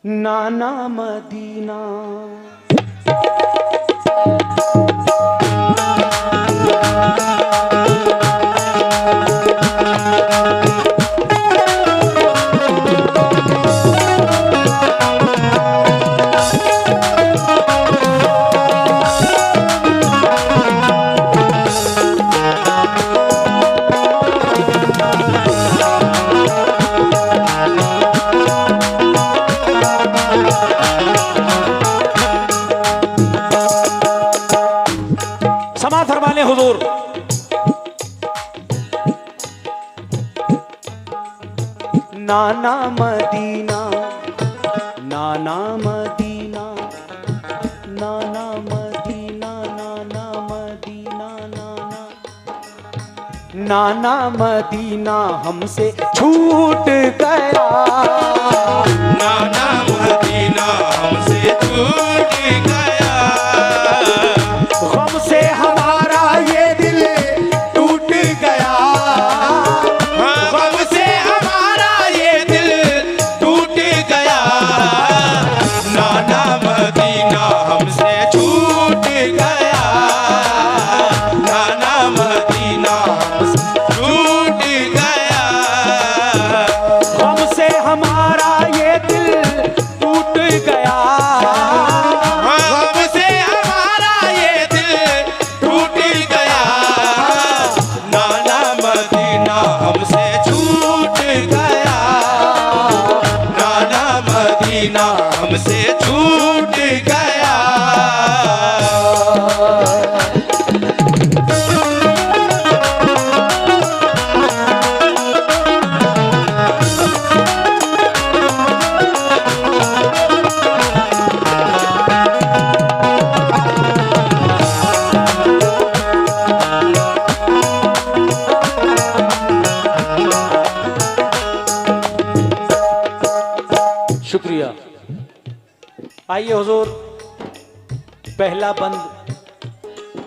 नाना Medina. समा फरमाने हुजूर, नाना Medina, नाना Medina, नाना Medina, नाना Medina, नाना Medina हमसे छूट गया, नाना मदीना हमसे छूट गया, गम से हमारा ये दिल टूट गया, गम से हमारा ये दिल टूट गया, नाना मदीना हमसे छूट गया, नाना मदीना हमसे छूट गया, गम से हमारा ये दिल टूट गया, हमसे हमारा ये दिल टूट गया, नाना मदीना हमसे छूट गया, नाना मदीना हमसे छूट गया। शुक्रिया। आइए हुजूर, पहला बंद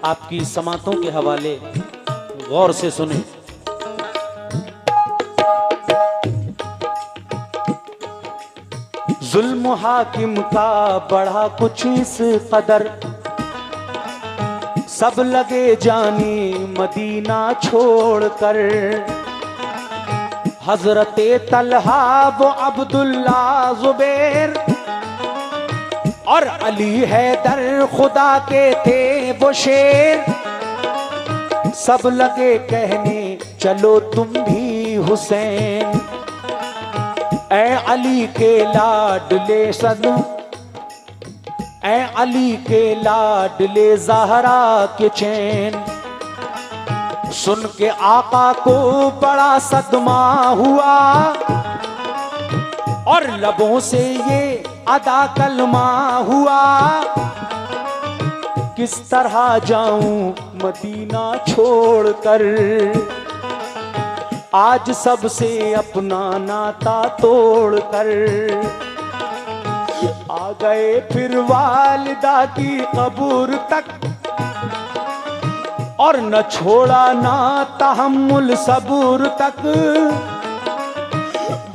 आपकी समातों के हवाले गौर से सुने। जुल्म हाकिम का बढ़ा कुछ इस कदर, सब लगे जाने मदीना छोड़कर, हजरते तलहा वो अब्दुल्ला जुबैर और अली हैदर खुदा के थे वो शेर, सब लगे कहने चलो तुम भी हुसैन, ऐ अली के लाडले सदू, ऐ अली के लाडले ज़हरा के चैन। सुन के आका को बड़ा सदमा हुआ और लबों से ये अदा कलमा हुआ, किस तरह जाऊं मदीना छोड़कर, आज सबसे अपना नाता तोड़कर, आ गए फिर वालिदा की कब्र तक और न छोड़ा ना तहम्मुल सबूर तक,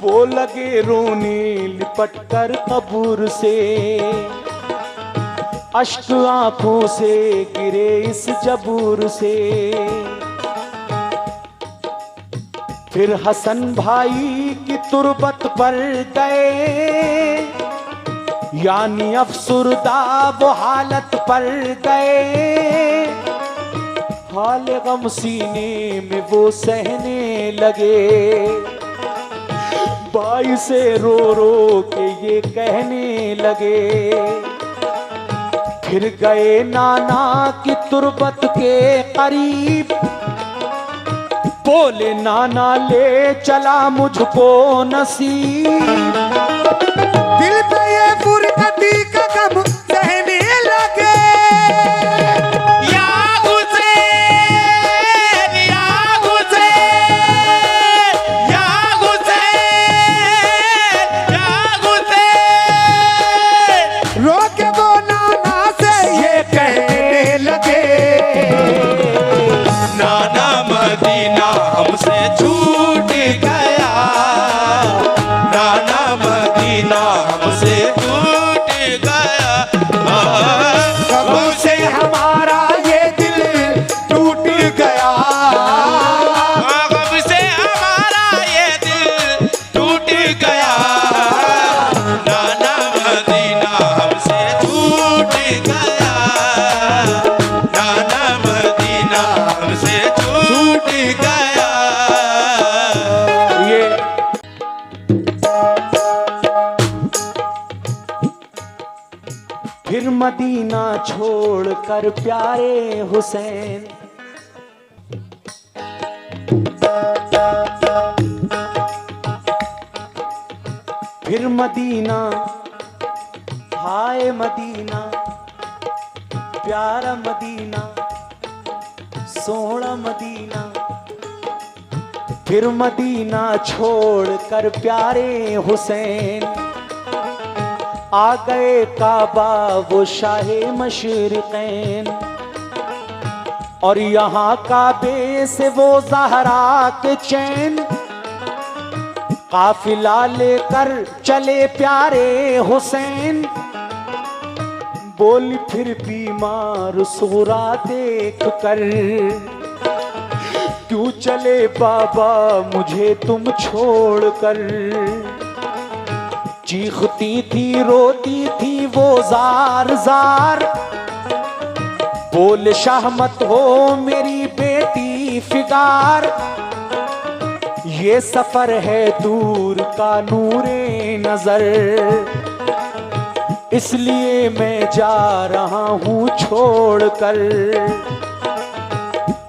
वो लगे रोने लिपट कर कब्र से, अश्क आंखों से गिरे इस जबूर से। फिर हसन भाई की तुरबत पर गए, यानी अफसुरदा वो हालत पर गए, हाल गम सीने में वो सहने लगे, भाई से रो रो के ये कहने लगे। फिर गए नाना की तुरबत के करीब, बोले नाना ले चला मुझको नसीब, दिल पे ये फुरकती का गम सहने लगे, या हुसैन, या हुसैन, या हुसैन, या हुसैन, रो के वो नाना से ये कहने लगे, नाना मदीना हमसे छूट गया, नाना मदीना फिर मदीना छोड़ कर प्यारे हुसैन, फिर मदीना, हाय मदीना, प्यारा मदीना, सोहना मदीना, फिर मदीना छोड़ कर प्यारे हुसैन, आ गए काबा वो शाहे मशरिक़ैन, और यहाँ काबे से वो ज़हरा के चैन, काफिला लेकर चले प्यारे हुसैन, बोली फिर बीमार सुगरा देख कर, क्यों चले बाबा मुझे तुम छोड़ कर। चीखती थी रोती थी वो जार जार, बोल शाह मत हो मेरी बेटी फिगार, ये सफर है दूर का नूरे नजर, इसलिए मैं जा रहा हूँ छोड़कर।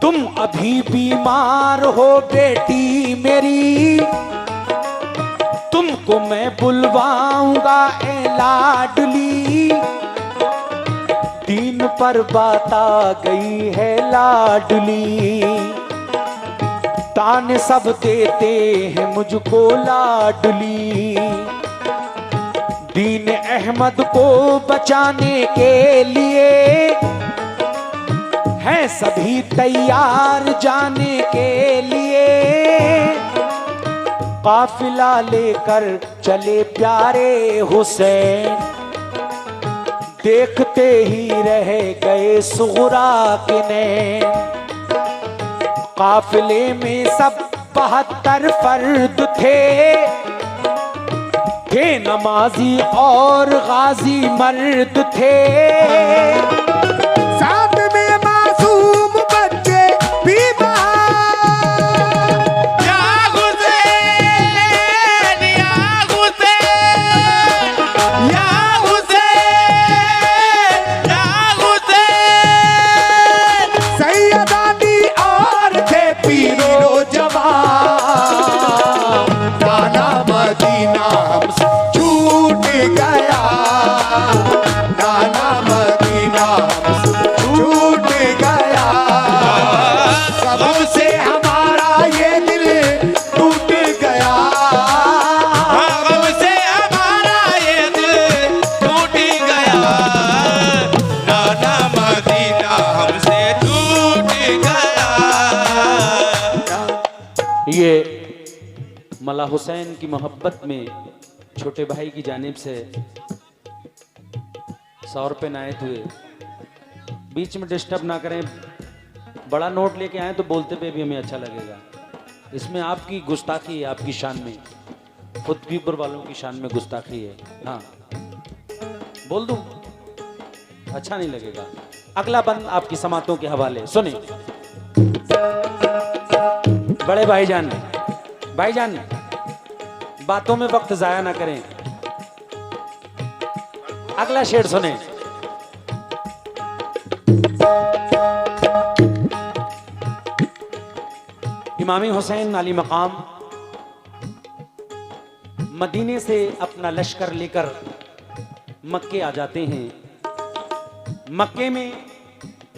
तुम अभी बीमार हो बेटी मेरी, तुमको मैं बुलवाऊंगा ए लाडली, दीन पर बात आ गई है लाडली, ताने सब देते हैं मुझको लाडली, दीन अहमद को बचाने के लिए हैं सभी तैयार जाने के लिए, काफिला लेकर चले प्यारे हुसैन, देखते ही रह गए सुगरा के नैन, काफिले में सब 72 फर्द थे नमाजी और गाजी मर्द थे, साथ में मासूम बच्चे बीमार, या हुसैन, या हुसैन, या हुसैन, या हुसैन। सैयदानी और थे पीरो जवान, नाना मदीना हमसे छूट गया, नाना मदीना हमसे छूट गया, सबसे हमारा ये दिल टूट गया, हमसे हमारा ये दिल टूट गया, नाना मदीना हमसे टूट गया। ये मल्ला हुसैन की मोहब्बत में छोटे भाई की जानिब से 100 रुपये नायत हुए। बीच में डिस्टर्ब ना करें, बड़ा नोट लेके आए तो बोलते पे भी हमें अच्छा लगेगा। इसमें आपकी गुस्ताखी है, आपकी शान में, खुद भी ऊपर वालों की शान में गुस्ताखी है। हाँ बोल दूं, अच्छा नहीं लगेगा। अगला बंद आपकी समातों के हवाले सुने। बड़े भाईजान, भाईजान बातों में वक्त जाया ना करें, अगला शेर सुने। इमामी हुसैन अली मकाम मदीने से अपना लश्कर लेकर मक्के आ जाते हैं। मक्के में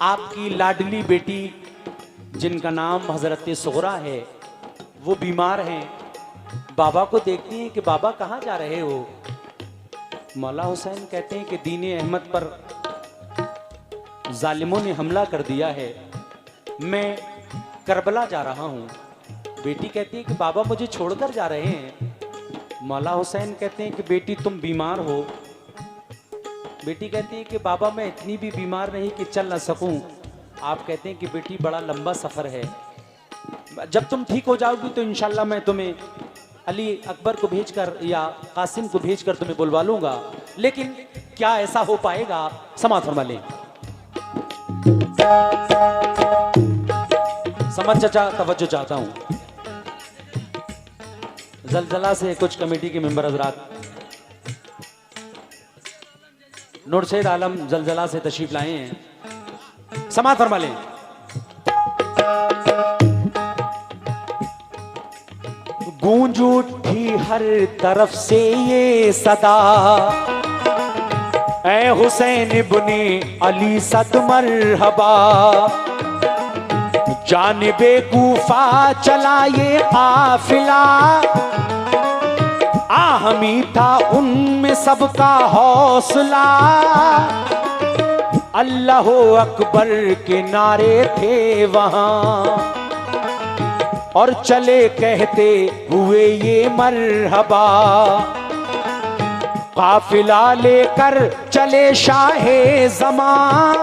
आपकी लाडली बेटी जिनका नाम हजरत सुगरा है वो बीमार हैं। बाबा को देखती हैं कि बाबा कहाँ जा रहे हो। मौला हुसैन कहते हैं कि दीन अहमद पर जालिमों ने हमला कर दिया है, मैं करबला जा रहा हूँ। बेटी कहती है कि बाबा मुझे छोड़कर जा रहे हैं। मौला हुसैन कहते हैं कि बेटी तुम बीमार हो। बेटी कहती है कि बाबा मैं इतनी भी बीमार नहीं कि चल ना सकूं। आप कहते हैं कि बेटी बड़ा लंबा सफ़र है, जब तुम ठीक हो जाओगी तो इंशाल्लाह मैं तुम्हें अली अकबर को भेजकर या कासिम को भेजकर तुम्हें बुलवा लूंगा। लेकिन क्या ऐसा हो पाएगा? समाअत फरमा लें। समझ चाचा, तवज्जो चाहता हूं। जलजला से कुछ कमेटी के मेंबर हजरात नुरशेद आलम जलजला से तशरीफ लाए हैं, समाअत फरमा लें। गूंज उठी हर तरफ से ये सदा, ऐ हुसैन इब्ने अली सद मरहबा। जानिबे कूफा चला ये काफिला, आहमी था उनमें सबका हौसला। अल्लाह अकबर के नारे थे वहां, और चले कहते हुए ये मरहबा। काफिला लेकर चले शाहे ज़मां,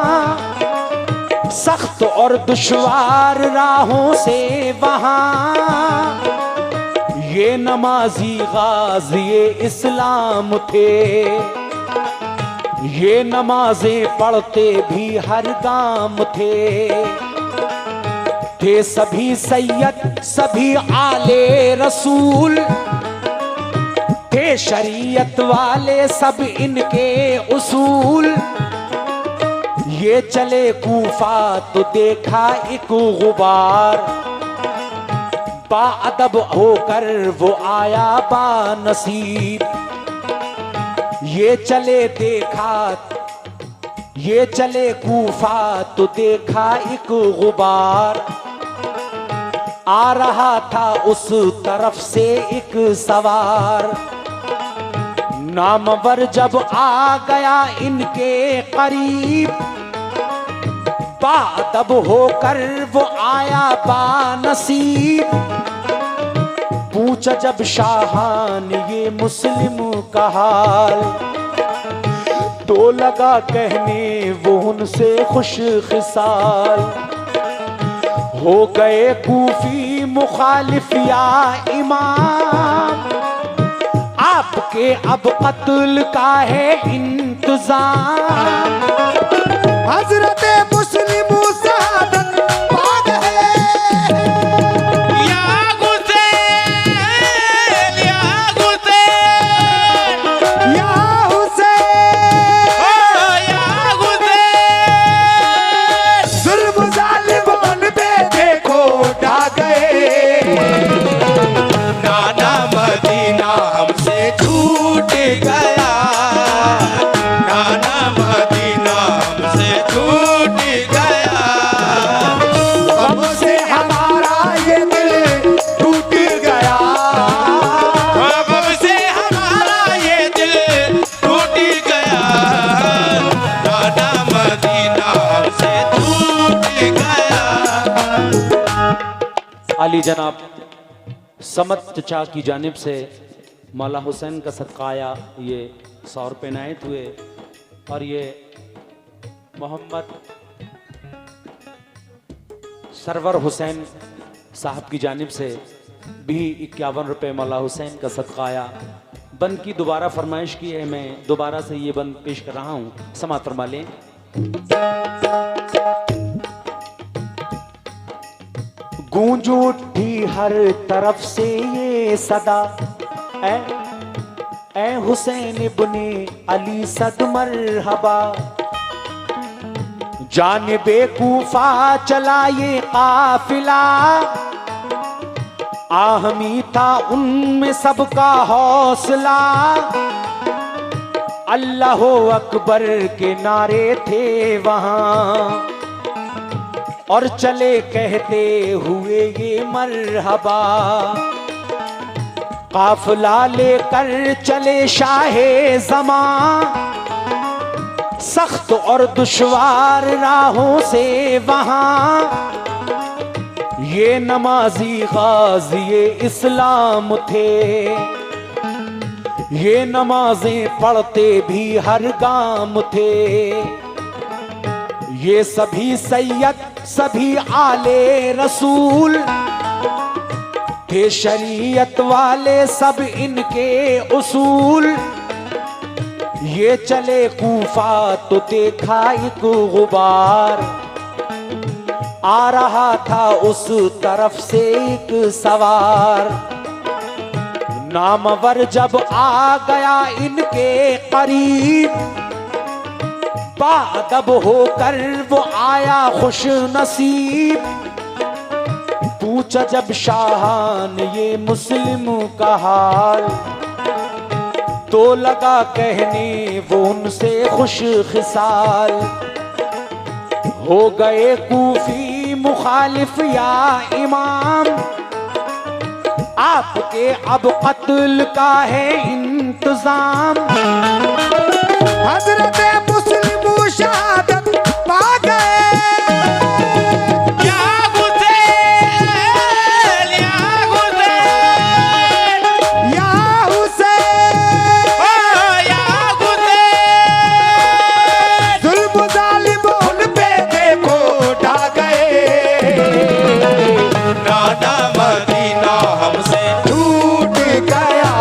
सख्त और दुश्वार राहों से वहां। ये नमाजी गाज़ी इस्लाम थे, ये नमाजें पढ़ते भी हर गाम थे सभी सैयद सभी आले रसूल थे, शरीयत वाले सब इनके उसूल। ये चले कूफा तो देखा एक गुबार, बाअदब होकर वो आया बानसीब। ये चले कूफा तो देखा एक गुबार, आ रहा था उस तरफ से एक सवार। नामवर जब आ गया इनके करीब, बाअदब होकर वो आया बानसीब। पूछा जब शाहान ये मुस्लिम का हाल, तो लगा कहने वो उनसे खुश खिसाल। हो गए कूफी मुखालिफ या इमाम, आपके अब कत्ल का है इंतजाम। हजरत मुस्लिम शहादत पा गए, या हुसैन, या हुसैन, या हुसैन। ओ या हुसैन। जुल्म जालिमों पे देखो ढा गए, नाना मदीना हमसे छूट गया, नाना मदीना हमसे छूट गया। हमसे हमारा ये दिल टूट गया, हमसे हमारा ये दिल टूट गया, नाना मदीना हमसे छूट गया। अली जनाब समत चचा की जानिब से मौला हुसैन का सदका आया, ये 100 रुपये नायत हुए। और ये मोहम्मद सरवर हुसैन साहब की जानिब से भी 51 रुपये मौला हुसैन का सदका आया। बंद की दोबारा फरमाइश की है, मैं दोबारा से ये बंद पेश कर रहा हूँ, समाअत फरमा लें। गूंज उठी हर तरफ से ये सदा, ऐ हुसैन इब्ने अली सद मरहबा। जानिबे कूफा चला ये काफिला, आहमी था उनमें सबका हौसला। अल्लाह अकबर के नारे थे वहां, और चले कहते हुए ये मरहबा। काफिला लेकर चले शाहे ज़मां, सख्त और दुश्वार राहों से वहां। ये नमाजी गाज़ी इस्लाम थे, ये नमाजें पढ़ते भी हर गाम थे। ये सभी सैयद सभी आले रसूल थे, शरीयत वाले सब इनके उसूल। ये चले कूफा तो देखा एक गुबार, आ रहा था उस तरफ से एक सवार। नामवर जब आ गया इनके करीब, बाअदब होकर वो आया खुश नसीब, पूछा जब शाहान ये मुस्लिम का हाल, तो लगा कहने वो उनसे खुश खिसाल, हो गए कूफी मुखालिफ या इमाम, आपके अब कत्ल का है इंतजाम। हजरत मुस्लिम शहादत पा गए, या हुसैन, या हुसैन, या हुसैन, ओ या हुसैन। जुल्म जालिम उन पे देखो ढा गए, नाना मदीना हमसे टूट गया,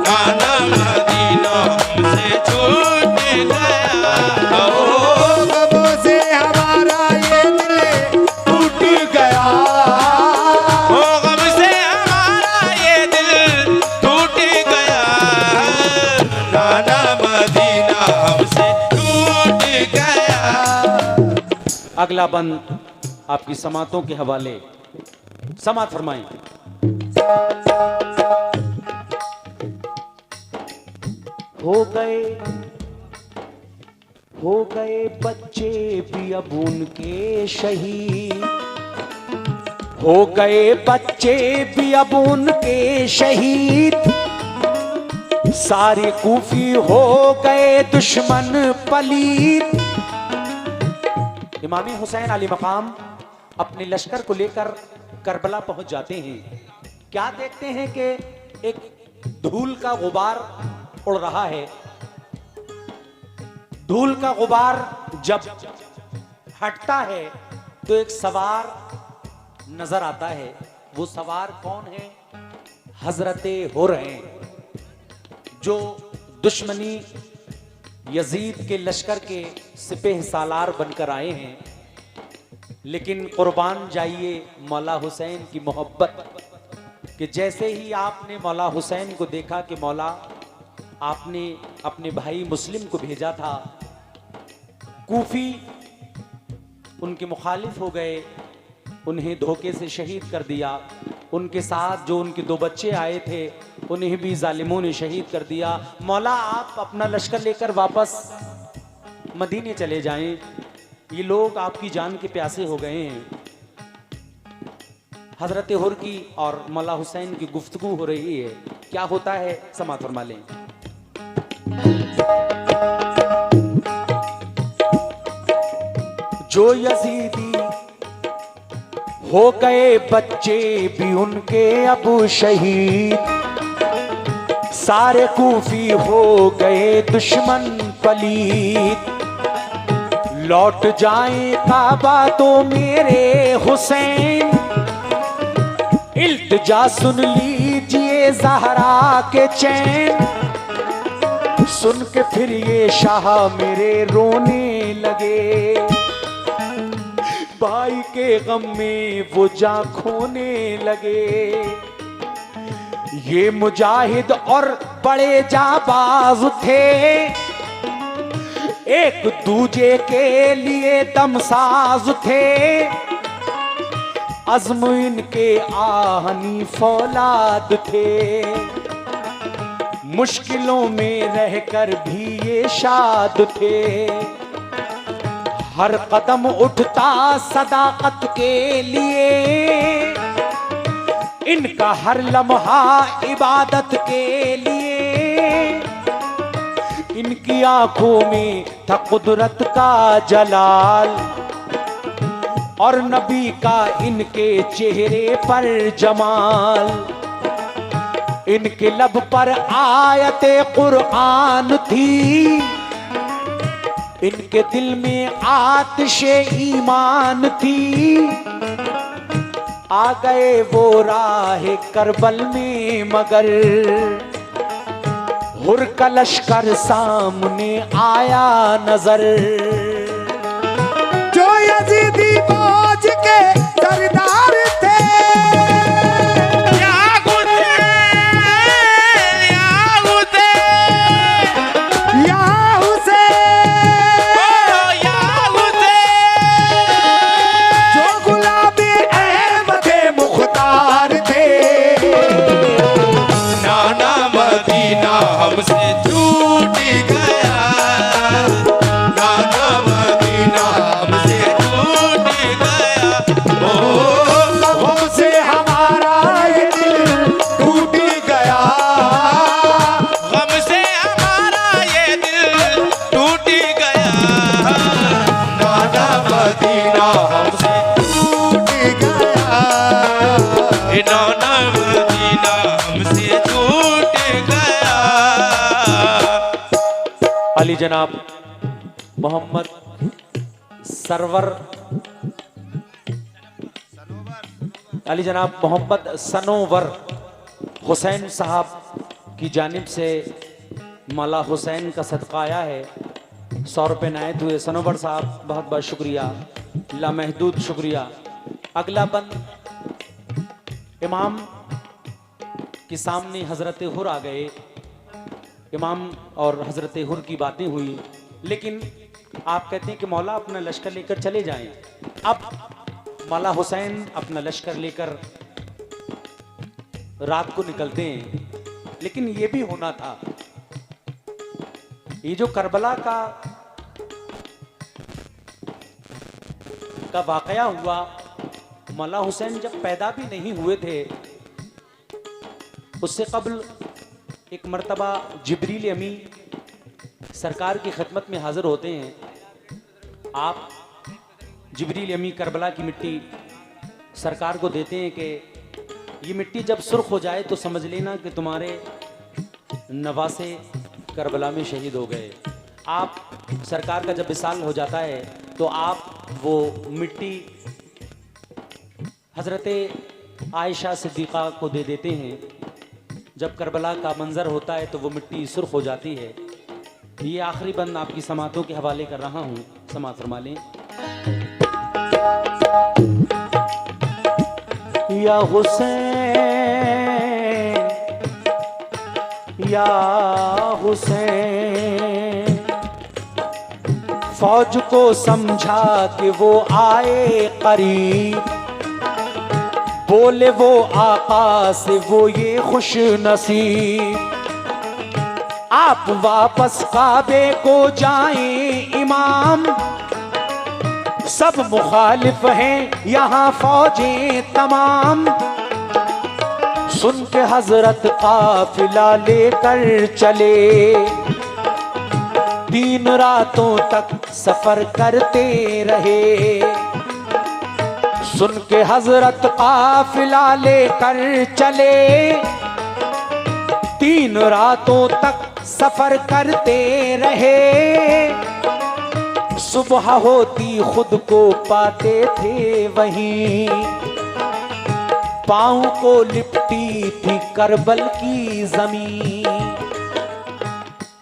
नाना मदीना हमसे छूट गया। ओ गमों से हमारा ये दिल टूट गया, ओ गम से हमारा ये दिल टूट गया, नाना मदीना हमसे टूट गया। अगला बंद आपकी समातों के हवाले, समात फरमाएं। हो गए बच्चे भी अब उनके शहीद, हो गए बच्चे भी अब उनके शहीद, सारे कूफी हो गए दुश्मन पलीद। इमामी हुसैन अली मकाम अपने लश्कर को लेकर करबला पहुंच जाते हैं। क्या देखते हैं कि एक धूल का गुबार उड़ रहा है। धूल का गुबार जब हटता है तो एक सवार नजर आता है। वो सवार कौन है? हजरते हुरैन, जो दुश्मनी यजीद के लश्कर के सिपह सालार बनकर आए हैं। लेकिन कुर्बान जाइए मौला हुसैन की मोहब्बत कि जैसे ही आपने मौला हुसैन को देखा कि मौला आपने अपने भाई मुस्लिम को भेजा था, कूफी उनके मुखालिफ हो गए, उन्हें धोखे से शहीद कर दिया। उनके साथ जो उनके 2 बच्चे आए थे उन्हें भी जालिमों ने शहीद कर दिया। मौला आप अपना लश्कर लेकर वापस मदीने चले जाएं, ये लोग आपकी जान के प्यासे हो गए हैं। हजरत हुर की और मौला हुसैन की गुफ्तगू हो रही है। क्या होता है समात फरमा लें। जो यजीदी हो गए बच्चे भी उनके अब शहीद, सारे कूफी हो गए दुश्मन पलीद। लौट जाए काबा तो मेरे हुसैन, इल्तिजा सुन लीजिए ज़हरा के चैन। सुन के फिर ये शाह मेरे रोने लगे, भाई के गम में वो जान खोने लगे। ये मुजाहिद और बड़े जाबाज थे, एक दूजे के लिए दमसाज थे। अज़्म इनके आहनी फौलाद थे, मुश्किलों में रहकर भी ये शाद थे। हर कदम उठता सदाकत के लिए, इनका हर लम्हा इबादत के लिए। इनकी आंखों में था कुदरत का जलाल, और नबी का इनके चेहरे पर जमाल। इनके लब पर आयते कुरान थी, इनके दिल में आतिशे ईमान थी। आ गए वो राह करबल में मगर, हुर का लश्कर सामने आया नजर। जो यजीदी फौज के सरदार थे, या हुसैन, या हुसैन, या हुसैन, अली जनाब मोहम्मद सरवर अली जनाब मोहम्मद सनोवर हुसैन साहब की जानिब से मौला हुसैन का सदका आया है। 100 रुपये नायत हुए। सनोवर साहब बहुत बहुत शुक्रिया, लामहदूद शुक्रिया। अगला बंद इमाम के सामने हजरत हुर आ गए। इमाम और हजरत हुर की बातें हुई, लेकिन आप कहते हैं कि मौला अपना लश्कर लेकर चले जाएं। अब मौला हुसैन अपना लश्कर लेकर रात को निकलते हैं, लेकिन ये भी होना था। ये जो करबला का वाकया हुआ, मौला हुसैन जब पैदा भी नहीं हुए थे, उससे कबल एक मर्तबा जिब्रील अमी सरकार की खिदमत में हाजिर होते हैं। आप जिब्रील अमी करबला की मिट्टी सरकार को देते हैं कि ये मिट्टी जब सुर्ख हो जाए तो समझ लेना कि तुम्हारे नवासे करबला में शहीद हो गए। आप सरकार का जब विसाल हो जाता है तो आप वो मिट्टी हजरत आयशा सिद्दीक़ा को दे देते हैं। जब करबला का मंजर होता है तो वो मिट्टी सुर्ख हो जाती है। ये आखिरी बंद आपकी समातों के हवाले कर रहा हूँ, समात फरमा लें। या हुसैन या हुसैन, फौज को समझा कि वो आए करीब, बोले वो आका से वो ये खुश नसीब, आप वापस काबे को जाएं इमाम, सब मुखालिफ हैं यहाँ फौजें तमाम। सुन के हजरत काफिला लेकर चले, 3 रातों तक सफर करते रहे। सुन के हजरत काफिला लेकर चले, 3 रातों तक सफर करते रहे। सुबह होती खुद को पाते थे वहीं, पाँव को लिपटी थी करबल की जमीन।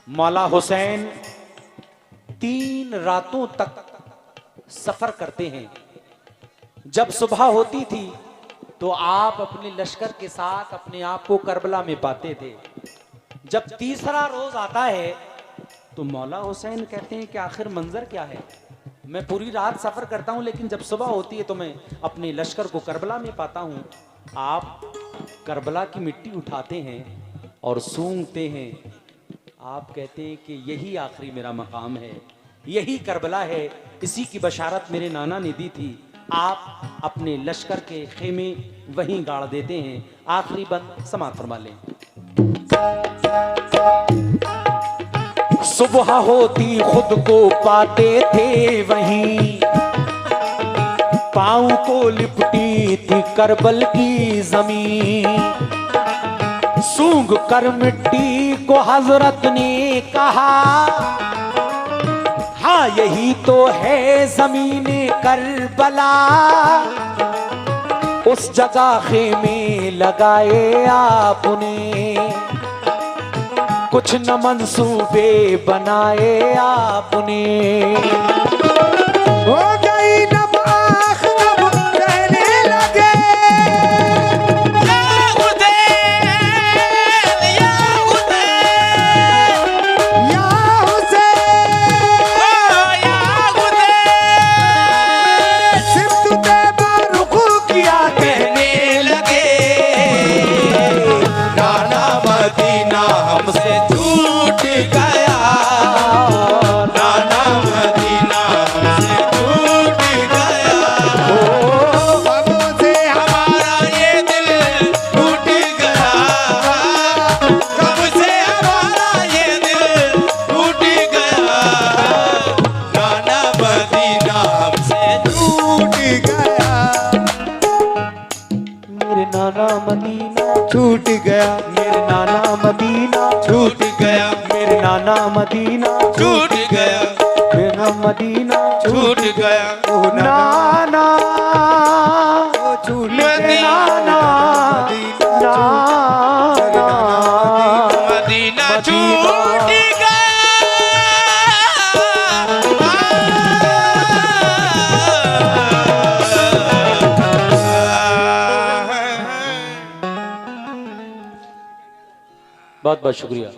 मौला हुसैन 3 रातों तक सफर करते हैं। जब सुबह होती थी तो आप अपने लश्कर के साथ अपने आप को करबला में पाते थे। जब तीसरा रोज आता है तो मौला हुसैन कहते हैं कि आखिर मंजर क्या है, मैं पूरी रात सफर करता हूं, लेकिन जब सुबह होती है तो मैं अपने लश्कर को करबला में पाता हूं। आप करबला की मिट्टी उठाते हैं और सूंघते हैं। आप कहते हैं कि यही आखिरी मेरा मकाम है, यही करबला है, इसी की बशारत मेरे नाना ने दी थी। आप अपने लश्कर के खेमे वहीं गाड़ देते हैं। आखिरी बंद समात फरमा लें। सुबह होती खुद को पाते थे वहीं, पाँव को लिपटी थी करबल की जमीन। सूंघ कर मिट्टी को हजरत ने कहा, हाँ यही तो है ज़मीने करबला। उस जगह खेमे लगाए आपने, कुछ न मंसूबे बनाए आपने। हो गई नब आँख नब कहने लगे, या हुसैन या हुसैन या हुसैन या हुसैन, सिमत तैबा रुकू किया कहने लगे नाना मदीना हमसे छूट गया, नाना मदीना हमसे छूट गया। अब से हमारा ये दिल टूट गया, कब से हमारा ये दिल टूट गया, नाना मदीना हमसे छूट गया, मेरे नाना मदीना छूट गया, मेरे नाना मदीना छूट गया, मेरे नाना बिना मदीना छूट गया, बिना मदीना छूट गया, नाना मदीना, मदीना छूट गया। बहुत बहुत शुक्रिया।